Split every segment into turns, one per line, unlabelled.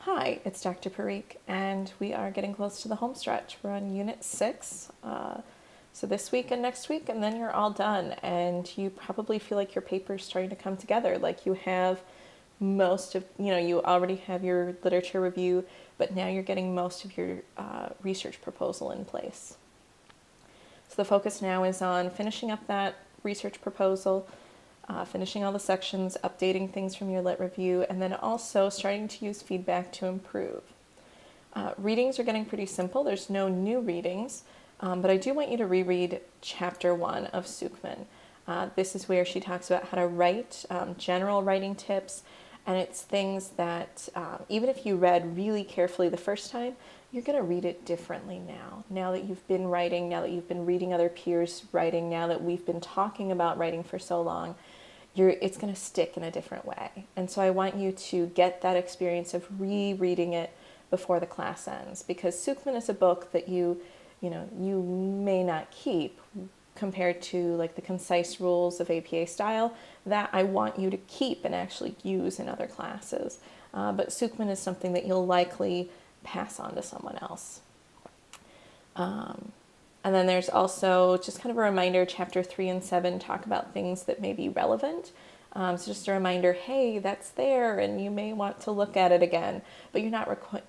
Hi, it's Dr. Parikh, and we are getting close to the home stretch. We're on Unit 6, so this week and next week, and then you're all done, and you probably feel like your paper's starting to come together, like you have most of, you already have your literature review, but now you're getting most of your research proposal in place. So the focus now is on finishing up that research proposal, finishing all the sections, updating things from your lit review, and then also starting to use feedback to improve. Readings are getting pretty simple. There's no new readings, but I do want you to reread Chapter 1 of Sukhman. This is where she talks about how to write, general writing tips, and it's things that even if you read really carefully the first time, you're going to read it differently now. Now that you've been writing, now that you've been reading other peers' writing, now that we've been talking about writing for so long, it's going to stick in a different way. And so I want you to get that experience of rereading it before the class ends, because Sukhman is a book that you may not keep compared to like the concise rules of APA style that I want you to keep and actually use in other classes. But Sukhman is something that you'll likely pass on to someone else. And then there's also just kind of a reminder, Chapter 3 and 7 talk about things that may be relevant. So just a reminder, hey, that's there, and you may want to look at it again. But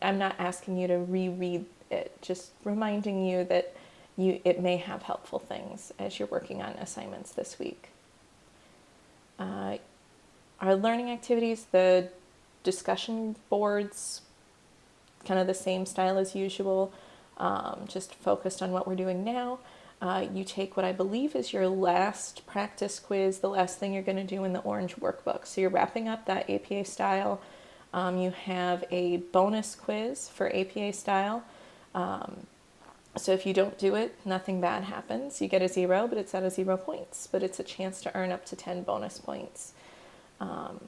I'm not asking you to reread it, just reminding you that it may have helpful things as you're working on assignments this week. Our learning activities, the discussion boards, kind of the same style as usual, just focused on what we're doing now. You take what I believe is your last practice quiz, the last thing you're going to do in the orange workbook. So you're wrapping up that APA style. You have a bonus quiz for APA style. So if you don't do it, nothing bad happens. You get a 0, but it's out of 0 points. But it's a chance to earn up to 10 bonus points. Let's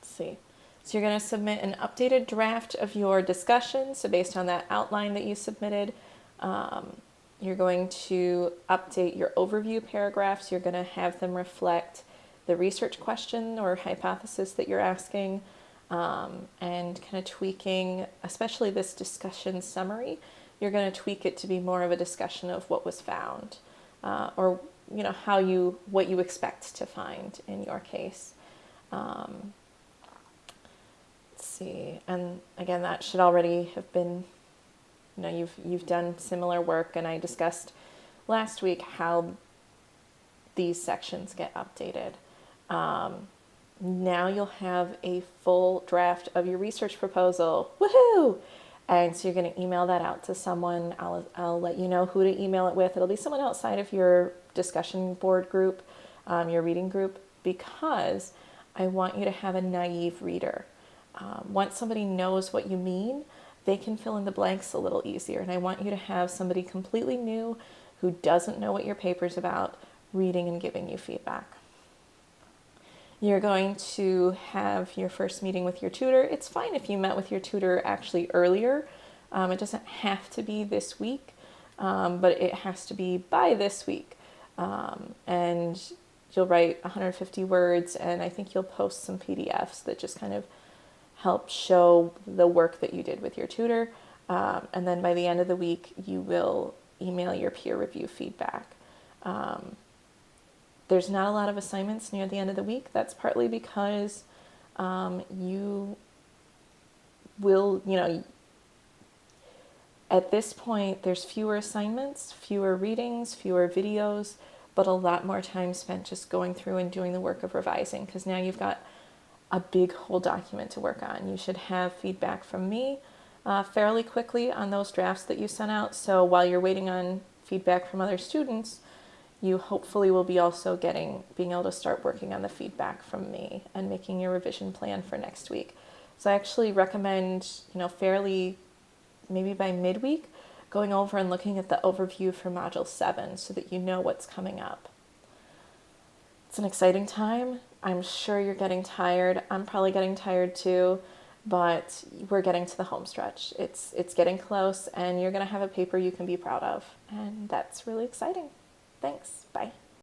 see. So you're going to submit an updated draft of your discussion. So based on that outline that you submitted, you're going to update your overview paragraphs. You're going to have them reflect the research question or hypothesis that you're asking, and kind of tweaking, especially this discussion summary. You're going to tweak it to be more of a discussion of what was found, or what you expect to find in your case. Let's see, and again, that should already have been, you've done similar work, and I discussed last week how these sections get updated. Now you'll have a full draft of your research proposal. Woohoo! And so you're going to email that out to someone. I'll let you know who to email it with. It'll be someone outside of your discussion board group, your reading group, because I want you to have a naive reader. Once somebody knows what you mean, they can fill in the blanks a little easier. And I want you to have somebody completely new who doesn't know what your paper's about reading and giving you feedback. You're going to have your first meeting with your tutor. It's fine if you met with your tutor actually earlier. It doesn't have to be this week, but it has to be by this week. And you'll write 150 words, and I think you'll post some PDFs that just kind of help show the work that you did with your tutor. And then by the end of the week, you will email your peer review feedback. There's not a lot of assignments near the end of the week. That's partly because you will, at this point, there's fewer assignments, fewer readings, fewer videos, but a lot more time spent just going through and doing the work of revising, because now you've got a big whole document to work on. You should have feedback from me fairly quickly on those drafts that you sent out. So while you're waiting on feedback from other students, you hopefully will be also being able to start working on the feedback from me and making your revision plan for next week. So I actually recommend, fairly, maybe by midweek, going over and looking at the overview for Module 7 so that you know what's coming up. It's an exciting time. I'm sure you're getting tired. I'm probably getting tired too, but we're getting to the home stretch. It's getting close, and you're going to have a paper you can be proud of, and that's really exciting. Thanks. Bye.